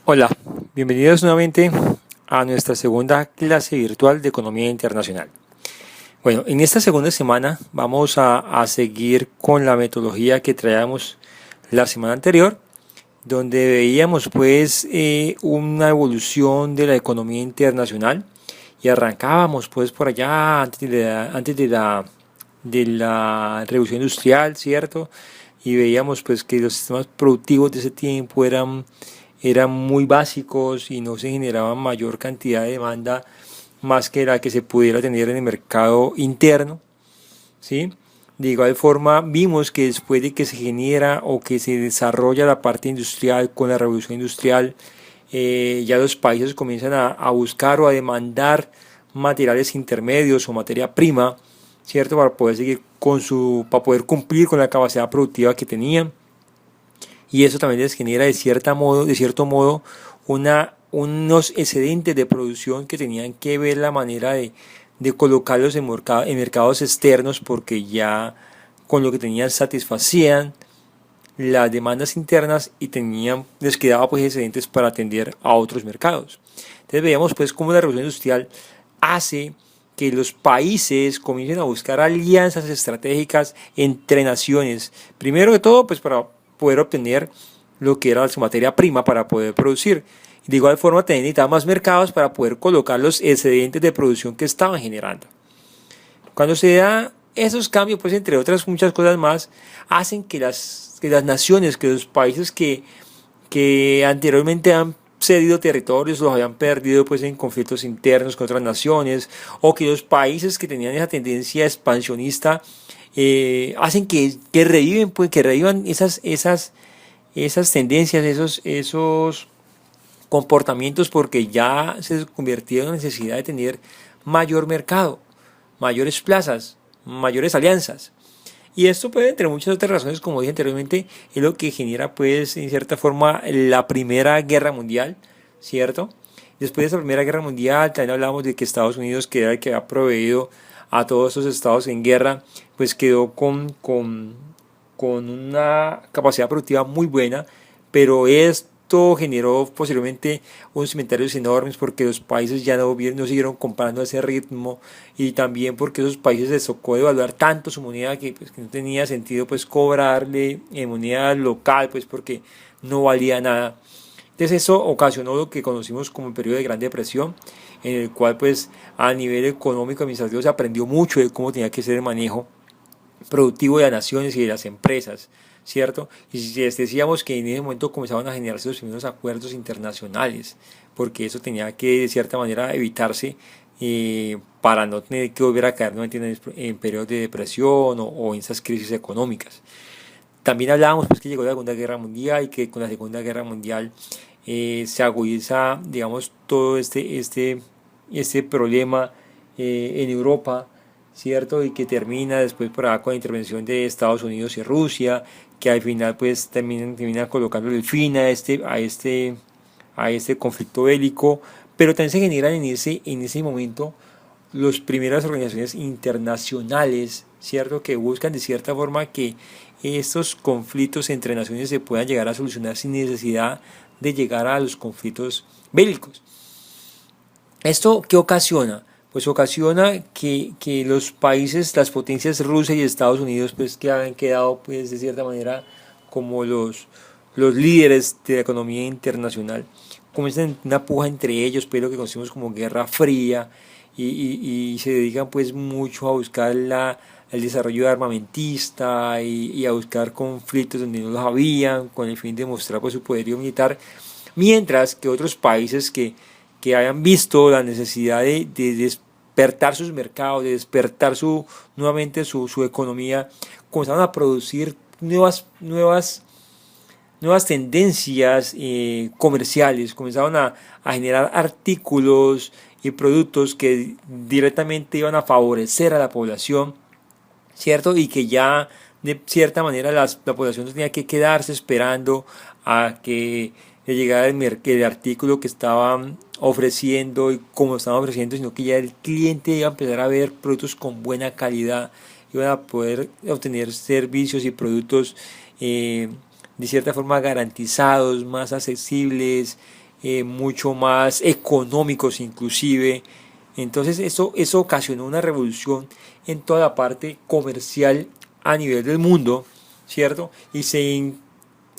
Hola, bienvenidos nuevamente a nuestra segunda clase virtual de Economía Internacional. Bueno, en esta segunda semana vamos a seguir con la metodología que traíamos la semana anterior, donde veíamos una evolución de la economía internacional y arrancábamos pues por allá antes de la revolución industrial, ¿cierto? Y veíamos pues que los sistemas productivos de ese tiempo eran muy básicos y no se generaba mayor cantidad de demanda más que la que se pudiera tener en el mercado interno, ¿sí? De igual forma, vimos que después de que se genera o que se desarrolla la parte industrial con la revolución industrial, ya los países comienzan a buscar o a demandar materiales intermedios o materia prima, ¿cierto? Para poder cumplir con la capacidad productiva que tenían. Y eso también les genera de cierto modo unos excedentes de producción que tenían que ver la manera de colocarlos en mercados externos, porque ya con lo que tenían satisfacían las demandas internas y les quedaba pues excedentes para atender a otros mercados. Entonces veíamos pues cómo la revolución industrial hace que los países comiencen a buscar alianzas estratégicas entre naciones. Primero de todo, pues para poder obtener lo que era su materia prima para poder producir. De igual forma, también necesitaban más mercados para poder colocar los excedentes de producción que estaban generando. Cuando se da esos cambios, pues entre otras muchas cosas más, hacen que las naciones, que los países que anteriormente han cedido territorios, los habían perdido pues en conflictos internos con otras naciones, o que los países que tenían esa tendencia expansionista hacen que revivan esas tendencias, esos comportamientos, porque ya se convirtió en la necesidad de tener mayor mercado, mayores plazas, mayores alianzas. Y esto puede, entre muchas otras razones, como dije anteriormente, es lo que genera, pues, en cierta forma, la Primera Guerra Mundial, ¿cierto? Después de esa Primera Guerra Mundial, también hablamos de que Estados Unidos, que era el que había proveído a todos esos estados en guerra, pues quedó con una capacidad productiva muy buena, pero esto generó posiblemente unos inventarios enormes porque los países ya no siguieron comprando a ese ritmo, y también porque esos países les tocó devaluar tanto su moneda que no tenía sentido pues cobrarle en moneda local, pues porque no valía nada. Entonces eso ocasionó lo que conocimos como el periodo de Gran Depresión, en el cual pues a nivel económico administrativo se aprendió mucho de cómo tenía que ser el manejo productivo de las naciones y de las empresas, ¿cierto? Y si decíamos que en ese momento comenzaban a generarse los primeros acuerdos internacionales, porque eso tenía que de cierta manera evitarse, para no tener que volver a caer nuevamente en periodos de depresión o en esas crisis económicas. También hablábamos pues que llegó la Segunda Guerra Mundial y que con la Segunda Guerra Mundial se agudiza, digamos, todo este problema en Europa, ¿cierto? Y que termina después por acá con la intervención de Estados Unidos y Rusia, que al final pues termina colocando el fin a este conflicto bélico. Pero también se generan en ese momento las primeras organizaciones internacionales, ¿cierto? Que buscan de cierta forma que estos conflictos entre naciones se puedan llegar a solucionar sin necesidad de llegar a los conflictos bélicos. ¿Esto qué ocasiona? Pues ocasiona que los países, las potencias Rusia y Estados Unidos, pues que han quedado pues de cierta manera como los líderes de la economía internacional, comienzan una puja entre ellos, pues lo que conocemos como Guerra Fría, y se dedican pues mucho a buscar el desarrollo armamentista y a buscar conflictos donde no los habían, con el fin de mostrar pues su poderío militar, mientras que otros países que hayan visto la necesidad de despertar sus mercados, de despertar nuevamente su economía, comenzaron a producir nuevas tendencias comerciales, comenzaron a generar artículos y productos que directamente iban a favorecer a la población, ¿cierto? Y que ya de cierta manera la población no tenía que quedarse esperando a que le llegara el artículo que estaban ofreciendo y como estaban ofreciendo, sino que ya el cliente iba a empezar a ver productos con buena calidad, iban a poder obtener servicios y productos de cierta forma garantizados, más accesibles, mucho más económicos inclusive. Entonces eso ocasionó una revolución en toda la parte comercial a nivel del mundo, ¿cierto? Y se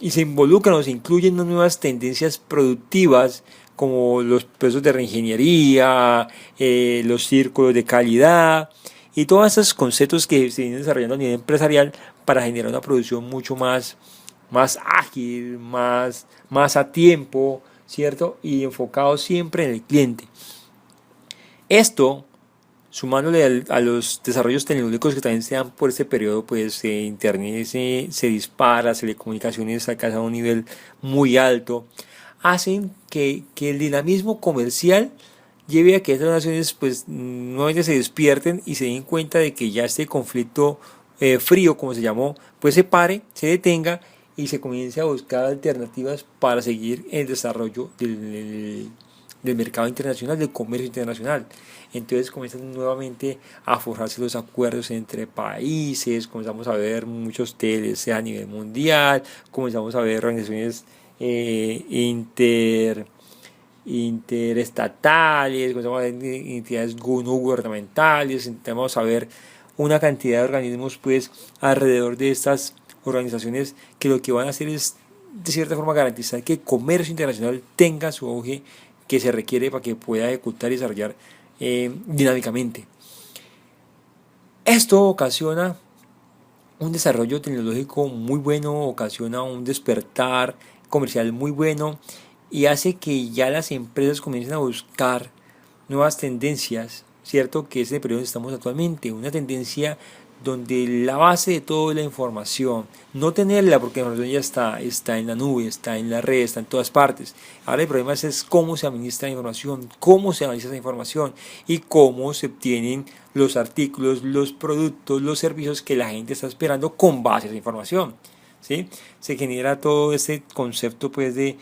involucran o se incluyen nuevas tendencias productivas como los procesos de reingeniería, los círculos de calidad y todos esos conceptos que se vienen desarrollando a nivel empresarial para generar una producción mucho más ágil, más a tiempo, ¿cierto? Y enfocado siempre en el cliente. Esto, sumándole a los desarrollos tecnológicos que también se dan por este periodo, pues Internet se dispara, telecomunicaciones alcanzan un nivel muy alto, hacen que el dinamismo comercial lleve a que estas naciones pues nuevamente se despierten y se den cuenta de que ya este conflicto frío, como se llamó, pues se pare, se detenga y se comience a buscar alternativas para seguir el desarrollo del mercado internacional, del comercio internacional. Entonces comienzan nuevamente a forjarse los acuerdos entre países, comenzamos a ver muchos TLC a nivel mundial, comenzamos a ver organizaciones interestatales, comenzamos a ver entidades no gubernamentales, empezamos a ver una cantidad de organismos pues alrededor de estas organizaciones que lo que van a hacer es de cierta forma garantizar que el comercio internacional tenga su auge que se requiere para que pueda ejecutar y desarrollar dinámicamente. Esto ocasiona un desarrollo tecnológico muy bueno, ocasiona un despertar comercial muy bueno y hace que ya las empresas comiencen a buscar nuevas tendencias, ¿cierto? Que es el periodo donde estamos actualmente, una tendencia donde la base de todo es la información, no tenerla porque la información ya está en la nube, está en la red, está en todas partes. Ahora el problema es cómo se administra la información, cómo se analiza esa información y cómo se obtienen los artículos, los productos, los servicios que la gente está esperando con base a esa información, ¿sí? Se genera todo ese concepto pues de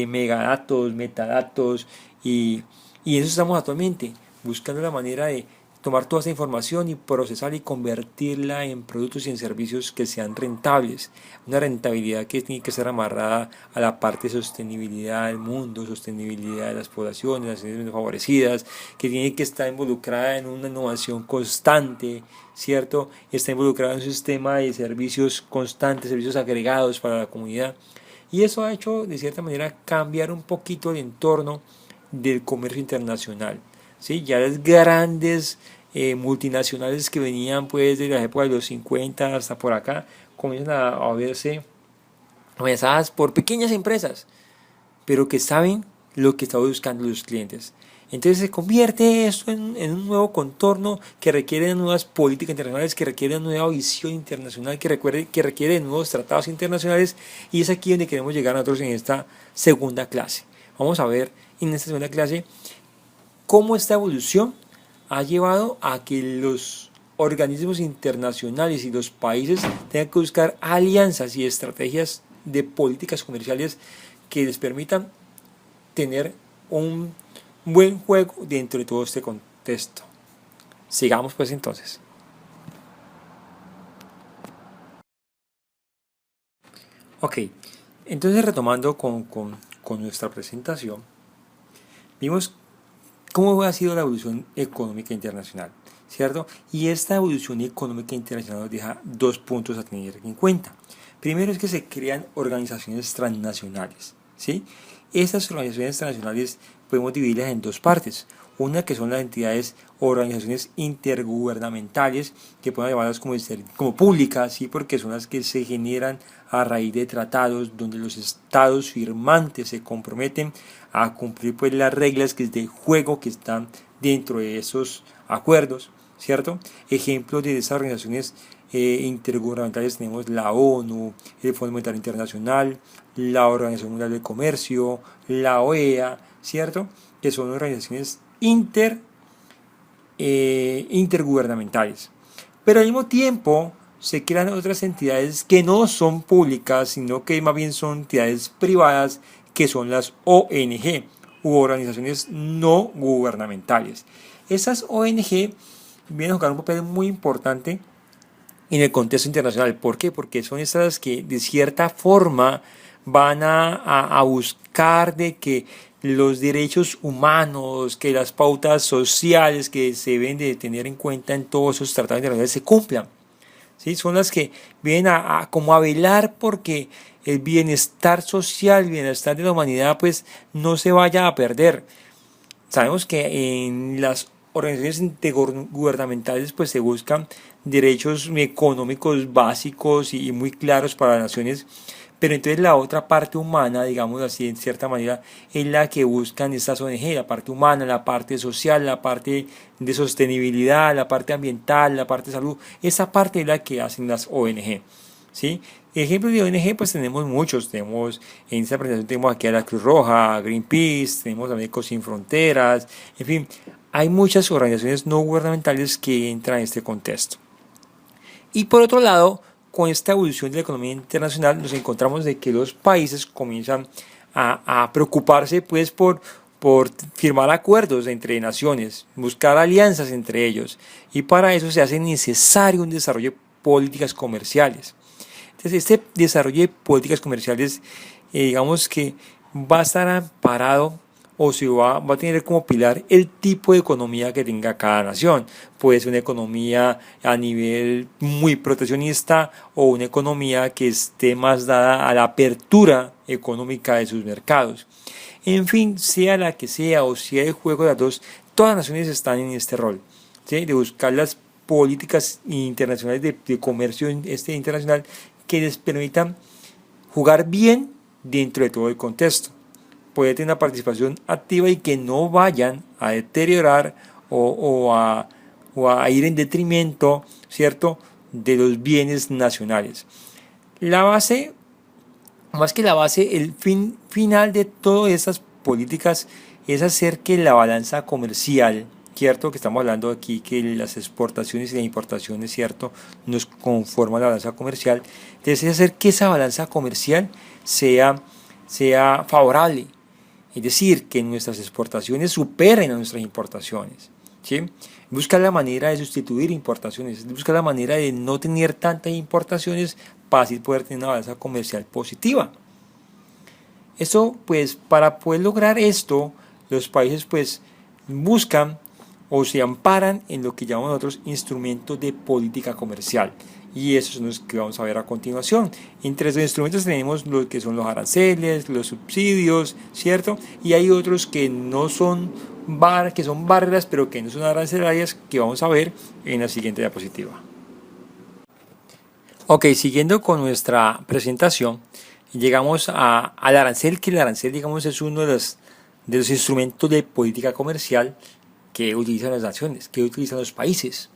megadatos, metadatos y eso estamos actualmente buscando la manera de tomar toda esa información y procesar y convertirla en productos y en servicios que sean rentables. Una rentabilidad que tiene que ser amarrada a la parte de sostenibilidad del mundo, sostenibilidad de las poblaciones, las regiones desfavorecidas, que tiene que estar involucrada en una innovación constante, ¿cierto? Está involucrada en un sistema de servicios constantes, servicios agregados para la comunidad. Y eso ha hecho, de cierta manera, cambiar un poquito el entorno del comercio internacional. ¿Sí? Ya las grandes multinacionales que venían pues de la época de los 50 hasta por acá comienzan a verse amenazadas por pequeñas empresas, pero que saben lo que están buscando los clientes. Entonces se convierte esto en un nuevo contorno que requiere de nuevas políticas internacionales, que requiere de una nueva visión internacional, que requiere de nuevos tratados internacionales, y es aquí donde queremos llegar nosotros en esta segunda clase. Vamos a ver en esta segunda clase cómo esta evolución ha llevado a que los organismos internacionales y los países tengan que buscar alianzas y estrategias de políticas comerciales que les permitan tener un buen juego dentro de todo este contexto. Sigamos pues entonces. Ok, entonces retomando con nuestra presentación, vimos cómo ha sido la evolución económica internacional, ¿cierto? Y esta evolución económica internacional nos deja dos puntos a tener en cuenta. Primero es que se crean organizaciones transnacionales, ¿sí? Estas organizaciones transnacionales podemos dividirlas en dos partes. Una que son las entidades o organizaciones intergubernamentales, que podemos llamarlas como públicas, ¿sí? Porque son las que se generan a raíz de tratados donde los estados firmantes se comprometen a cumplir pues las reglas de juego que están dentro de esos acuerdos, ¿cierto? Ejemplos de esas organizaciones intergubernamentales tenemos la ONU, el Fondo Monetario Internacional, la Organización Mundial del Comercio, la OEA, ¿cierto? Que son organizaciones intergubernamentales. Pero al mismo tiempo se crean otras entidades que no son públicas, sino que más bien son entidades privadas, que son las ONG u organizaciones no gubernamentales. Esas ONG vienen a jugar un papel muy importante en el contexto internacional. ¿Por qué? Porque son esas que de cierta forma van a buscar de que los derechos humanos, que las pautas sociales que se deben de tener en cuenta en todos esos tratados internacionales se cumplan. ¿Sí? Son las que vienen como a velar porque el bienestar social, el bienestar de la humanidad, pues no se vaya a perder. Sabemos que en las organizaciones intergubernamentales pues se buscan derechos económicos básicos y muy claros para las naciones, pero entonces la otra parte humana, digamos así, en cierta manera, es la que buscan estas ONG, la parte humana, la parte social, la parte de sostenibilidad, la parte ambiental, la parte de salud. Esa parte es la que hacen las ONG. ¿Sí? Ejemplos de ONG pues tenemos muchos, tenemos en esta presentación tenemos aquí a la Cruz Roja, a Greenpeace, tenemos a Médicos Sin Fronteras, en fin, hay muchas organizaciones no gubernamentales que entran en este contexto. Y por otro lado, con esta evolución de la economía internacional nos encontramos de que los países comienzan a preocuparse pues por firmar acuerdos entre naciones, buscar alianzas entre ellos, y para eso se hace necesario un desarrollo de políticas comerciales. Entonces, este desarrollo de políticas comerciales, digamos que va a estar amparado o se va a tener como pilar el tipo de economía que tenga cada nación. Puede ser una economía a nivel muy proteccionista o una economía que esté más dada a la apertura económica de sus mercados. En fin, sea la que sea o sea el juego de las dos, todas las naciones están en este rol, ¿sí? De buscar las políticas internacionales de comercio internacional que les permitan jugar bien dentro de todo el contexto. Puede tener una participación activa y que no vayan a deteriorar o a ir en detrimento, ¿cierto?, de los bienes nacionales. La base, más que la base, el fin final de todas estas políticas es hacer que la balanza comercial, cierto, que estamos hablando aquí que las exportaciones y las importaciones, cierto, nos conforman la balanza comercial, entonces es hacer que esa balanza comercial sea favorable, es decir, que nuestras exportaciones superen a nuestras importaciones, ¿sí? Buscar la manera de sustituir importaciones, buscar la manera de no tener tantas importaciones para así poder tener una balanza comercial positiva. Esto, pues, para poder lograr esto, los países, pues, buscan o se amparan en lo que llamamos nosotros instrumentos de política comercial. Y esos son los que vamos a ver a continuación. Entre esos instrumentos tenemos lo que son los aranceles, los subsidios, ¿cierto? Y hay otros que no son que son barreras, pero que no son arancelarias, que vamos a ver en la siguiente diapositiva. Ok, siguiendo con nuestra presentación, llegamos al arancel, que el arancel, digamos, es uno de los instrumentos de política comercial que utilizan las naciones, que utilizan los países.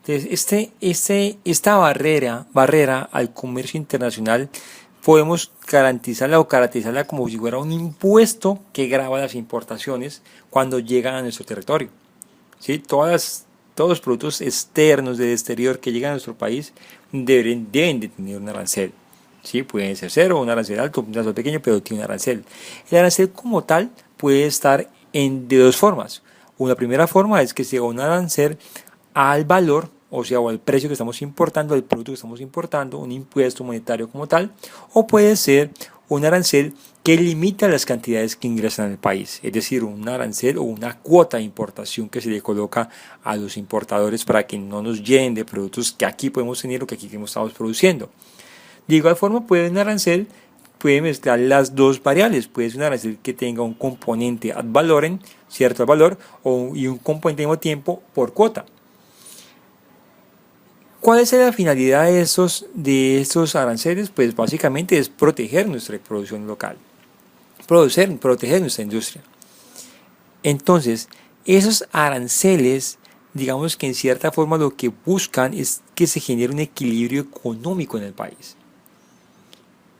Entonces, esta barrera al comercio internacional podemos garantizarla o caracterizarla como si fuera un impuesto que grava las importaciones cuando llegan a nuestro territorio. ¿Sí? Todos los productos externos del exterior que llegan a nuestro país deben de tener un arancel. ¿Sí? Pueden ser cero, un arancel alto, un arancel pequeño, pero tiene un arancel. El arancel como tal puede estar de dos formas. Una primera forma es que sea un arancel al valor, o sea, o al precio que estamos importando, al producto que estamos importando, un impuesto monetario como tal, o puede ser un arancel que limita las cantidades que ingresan al país, es decir, un arancel o una cuota de importación que se le coloca a los importadores para que no nos llenen de productos que aquí podemos tener o que aquí estamos produciendo. De igual forma, un arancel puede mezclar las dos variables. Puede ser un arancel que tenga un componente ad valorem, cierto ad valor, y un componente al mismo tiempo por cuota. ¿Cuál es la finalidad de estos aranceles? Pues básicamente es proteger nuestra producción local, proteger nuestra industria. Entonces, esos aranceles, digamos que en cierta forma lo que buscan es que se genere un equilibrio económico en el país.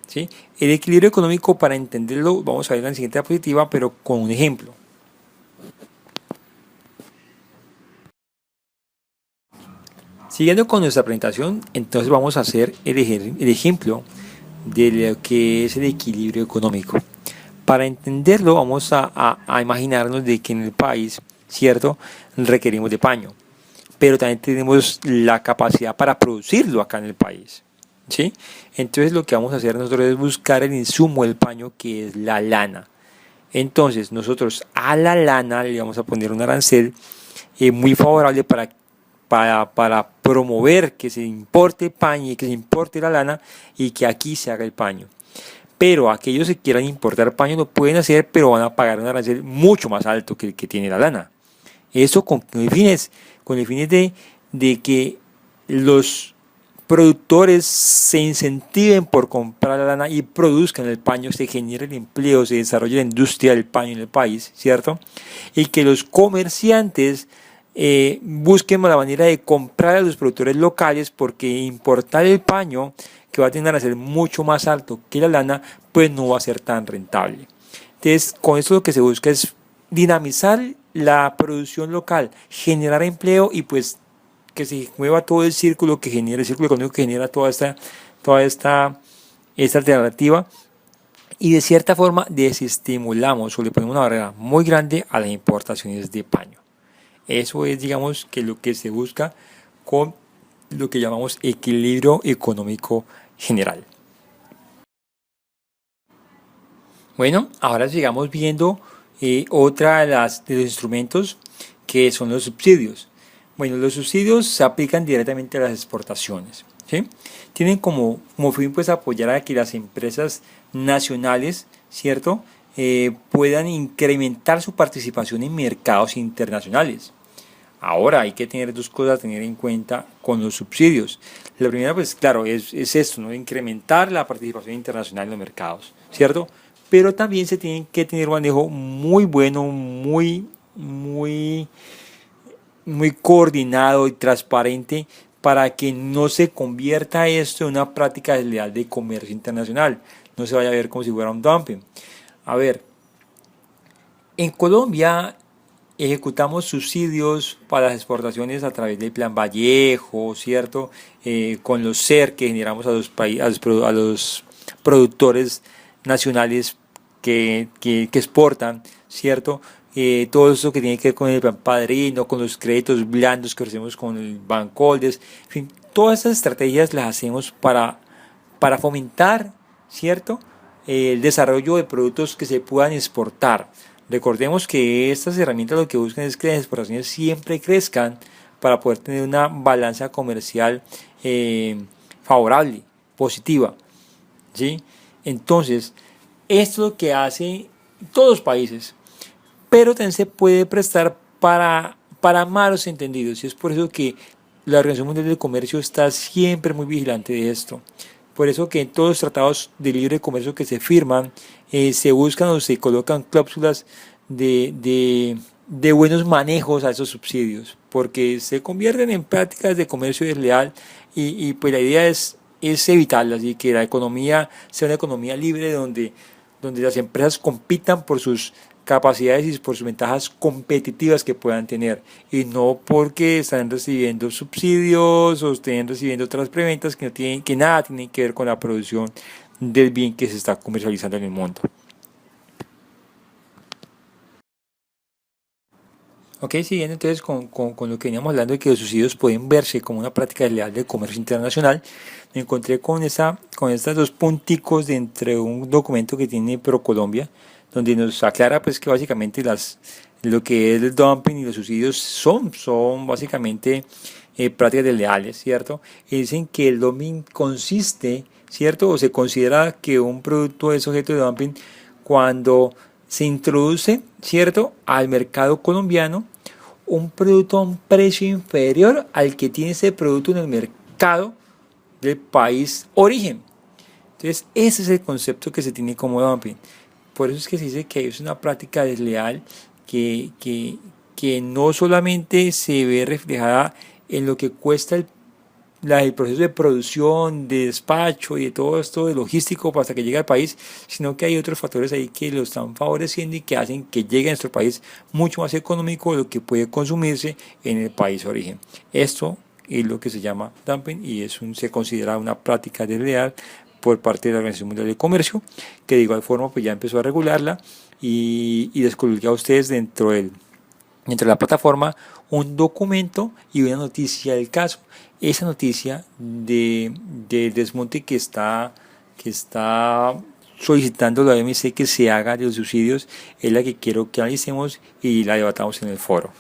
¿Sí? El equilibrio económico, para entenderlo, vamos a ver en la siguiente diapositiva, pero con un ejemplo. Siguiendo con nuestra presentación, entonces vamos a hacer el ejemplo de lo que es el equilibrio económico. Para entenderlo vamos a imaginarnos de que en el país, ¿cierto?, requerimos de paño, pero también tenemos la capacidad para producirlo acá en el país, ¿sí? Entonces lo que vamos a hacer nosotros es buscar el insumo del paño, que es la lana. Entonces nosotros a la lana le vamos a poner un arancel muy favorable para promover que se importe paño y que se importe la lana y que aquí se haga el paño. Pero aquellos que quieran importar paño lo pueden hacer, pero van a pagar un arancel mucho más alto que el que tiene la lana. Eso con el fines de que los productores se incentiven por comprar la lana y produzcan el paño, se genere el empleo, se desarrolle la industria del paño en el país, ¿cierto? Y que los comerciantes busquen la manera de comprar a los productores locales, porque importar el paño, que va a tener a ser mucho más alto que la lana, pues no va a ser tan rentable. Entonces, con esto lo que se busca es dinamizar la producción local, generar empleo y pues que se mueva todo el círculo que genera, el círculo económico que genera esta alternativa, y de cierta forma desestimulamos o le ponemos una barrera muy grande a las importaciones de paño. Eso es, digamos, que lo que se busca con lo que llamamos equilibrio económico general. Bueno, ahora sigamos viendo otra de los instrumentos, que son los subsidios. Bueno, los subsidios se aplican directamente a las exportaciones, ¿sí? Tienen como fin pues apoyar a que las empresas nacionales, ¿cierto? Puedan incrementar su participación en mercados internacionales. Ahora hay que tener dos cosas a tener en cuenta con los subsidios. La primera, pues claro, es esto, ¿no? Incrementar la participación internacional en los mercados, ¿cierto? Pero también se tiene que tener un manejo muy bueno, muy coordinado y transparente, para que no se convierta esto en una práctica desleal de comercio internacional. No se vaya a ver como si fuera un dumping. A ver, en Colombia ejecutamos subsidios para las exportaciones a través del Plan Vallejo, ¿cierto? Con los SER que generamos a los productores nacionales que exportan, ¿cierto? Todo eso que tiene que ver con el Plan Padrino, con los créditos blandos que ofrecemos con el Bancoldes, en fin, todas esas estrategias las hacemos para fomentar, ¿cierto? El desarrollo de productos que se puedan exportar. Recordemos que estas herramientas lo que buscan es que las exportaciones siempre crezcan para poder tener una balanza comercial favorable, positiva, ¿sí? Entonces, esto es lo que hacen todos los países, pero también se puede prestar para malos entendidos, y es por eso que la Organización Mundial del Comercio está siempre muy vigilante de esto. Por eso que en todos los tratados de libre comercio que se firman, se buscan o se colocan cláusulas de buenos manejos a esos subsidios, porque se convierten en prácticas de comercio desleal, y pues la idea es evitarlas, y que la economía sea una economía libre donde las empresas compitan por sus capacidades y por sus ventajas competitivas que puedan tener, y no porque están recibiendo subsidios o estén recibiendo otras preventas que nada tienen que ver con la producción del bien que se está comercializando en el mundo. Ok, siguiendo entonces con lo que veníamos hablando de que los subsidios pueden verse como una práctica desleal del comercio internacional, me encontré con estas dos punticos dentro de un documento que tiene ProColombia, donde nos aclara pues que básicamente lo que es el dumping y los subsidios son básicamente prácticas desleales, ¿cierto? Y dicen que el dumping consiste, ¿cierto? O se considera que un producto es objeto de dumping cuando se introduce, ¿cierto?, al mercado colombiano un producto a un precio inferior al que tiene ese producto en el mercado del país origen. Entonces, ese es el concepto que se tiene como dumping. Por eso es que se dice que es una práctica desleal que no solamente se ve reflejada en lo que cuesta el proceso de producción, de despacho y de todo esto de logístico hasta que llegue al país, sino que hay otros factores ahí que lo están favoreciendo y que hacen que llegue a nuestro país mucho más económico de lo que puede consumirse en el país de origen. Esto es lo que se llama dumping, y se considera una práctica desleal por parte de la Organización Mundial de Comercio, que de igual forma pues ya empezó a regularla y descubrirá a ustedes dentro de la plataforma un documento y una noticia del caso. Esa noticia del desmonte que está solicitando a la OMC que se haga de los subsidios es la que quiero que analicemos y la debatamos en el foro.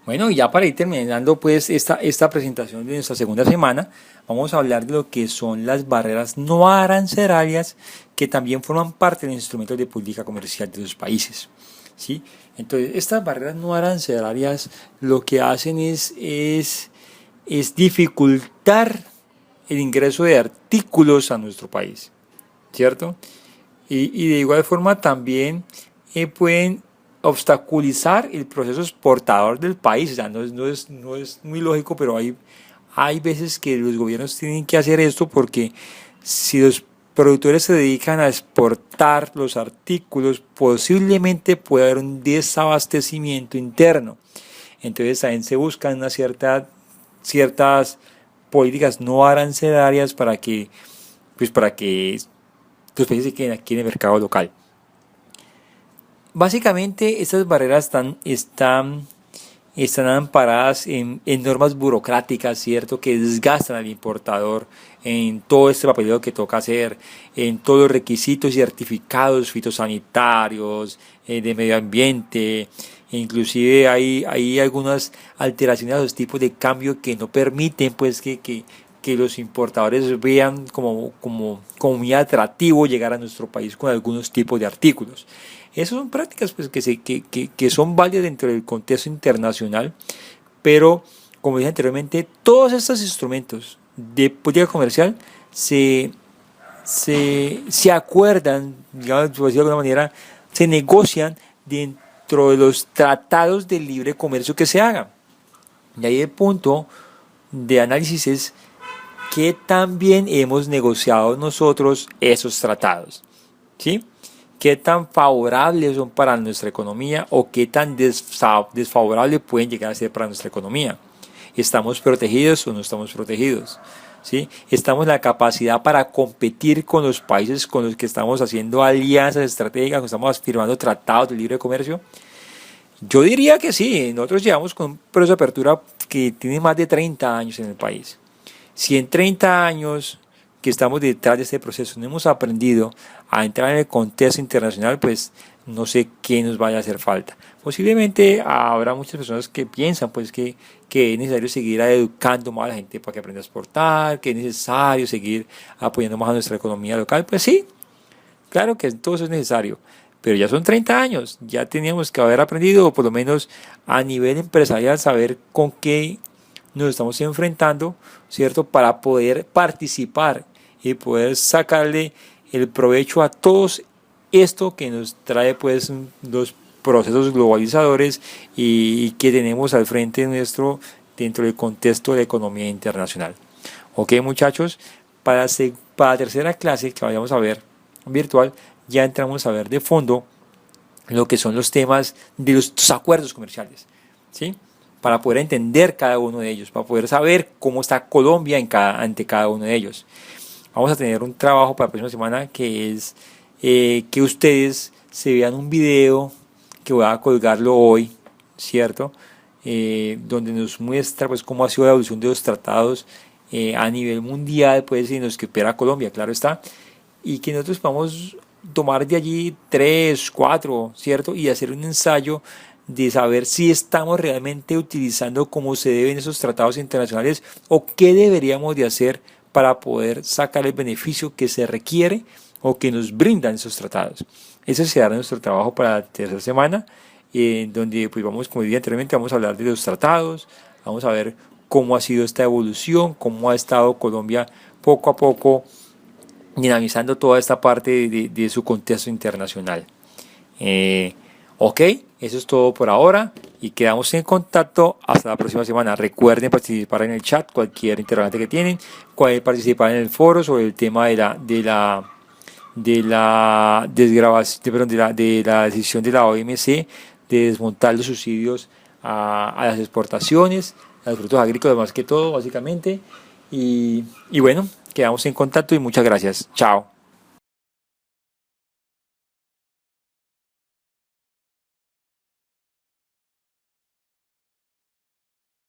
Bueno, y ya para ir terminando pues esta presentación de nuestra segunda semana, vamos a hablar de lo que son las barreras no arancelarias que también forman parte de los instrumentos de política comercial de los países, ¿sí? Entonces, estas barreras no arancelarias lo que hacen es dificultar el ingreso de artículos a nuestro país, ¿cierto? Y de igual forma también pueden obstaculizar el proceso exportador del país. O sea, no es muy lógico, pero hay veces que los gobiernos tienen que hacer esto porque si los productores se dedican a exportar los artículos, posiblemente puede haber un desabastecimiento interno. Entonces también se buscan ciertas políticas no arancelarias para que los países se queden aquí en el mercado local. Básicamente estas barreras están amparadas en normas burocráticas, ¿cierto? Que desgastan al importador en todo este papeleo que toca hacer, en todos los requisitos y certificados fitosanitarios, de medio ambiente. Inclusive hay algunas alteraciones a los tipos de cambio que no permiten pues que los importadores vean como muy atractivo llegar a nuestro país con algunos tipos de artículos. Esas son prácticas pues, que son válidas dentro del contexto internacional, pero como dije anteriormente, todos estos instrumentos de política comercial se acuerdan, digamos, por decirlo de alguna manera, se negocian dentro de los tratados de libre comercio que se hagan. Y ahí el punto de análisis es qué tan bien hemos negociado nosotros esos tratados, ¿sí? Qué tan favorables son para nuestra economía o qué tan desfavorables pueden llegar a ser para nuestra economía. ¿Estamos protegidos o no estamos protegidos? ¿Sí? ¿Estamos en la capacidad para competir con los países con los que estamos haciendo alianzas estratégicas, estamos firmando tratados de libre comercio? Yo diría que sí. Nosotros llevamos con un proceso de apertura que tiene más de 30 años en el país. Si en 30 años que estamos detrás de este proceso no hemos aprendido a entrar en el contexto internacional, pues no sé qué nos vaya a hacer falta. Posiblemente habrá muchas personas que piensan pues que es necesario seguir educando más a la gente para que aprenda a exportar, que es necesario seguir apoyando más a nuestra economía local. Pues sí, claro que todo eso es necesario, pero ya son 30 años, ya teníamos que haber aprendido, o por lo menos a nivel empresarial, saber con qué nos estamos enfrentando, ¿cierto? Para poder participar y poder sacarle el provecho a todo esto que nos trae pues los procesos globalizadores y que tenemos al frente nuestro dentro del contexto de la economía internacional. Ok, muchachos, para la tercera clase que vayamos a ver virtual, ya entramos a ver de fondo lo que son los temas de los acuerdos comerciales, ¿sí? Para poder entender cada uno de ellos, para poder saber cómo está Colombia ante cada uno de ellos. Vamos a tener un trabajo para la próxima semana que es que ustedes se vean un video que voy a colgarlo hoy, ¿cierto? Donde nos muestra pues cómo ha sido la evolución de los tratados a nivel mundial, pues en los que opera Colombia, claro está, y que nosotros podamos tomar de allí 3, 4, ¿cierto? Y hacer un ensayo de saber si estamos realmente utilizando como se deben esos tratados internacionales o qué deberíamos de hacer para poder sacar el beneficio que se requiere o que nos brindan esos tratados. Ese será nuestro trabajo para la tercera semana, donde pues vamos, como dije anteriormente, vamos a hablar de los tratados, vamos a ver cómo ha sido esta evolución, cómo ha estado Colombia poco a poco dinamizando toda esta parte de su contexto internacional. Ok, eso es todo por ahora y quedamos en contacto hasta la próxima semana. Recuerden participar en el chat, cualquier interrogante que tienen, participar en el foro sobre el tema de la decisión de la OMC de desmontar los subsidios a las exportaciones, a los productos agrícolas más que todo, básicamente. Y bueno, quedamos en contacto y muchas gracias. Chao.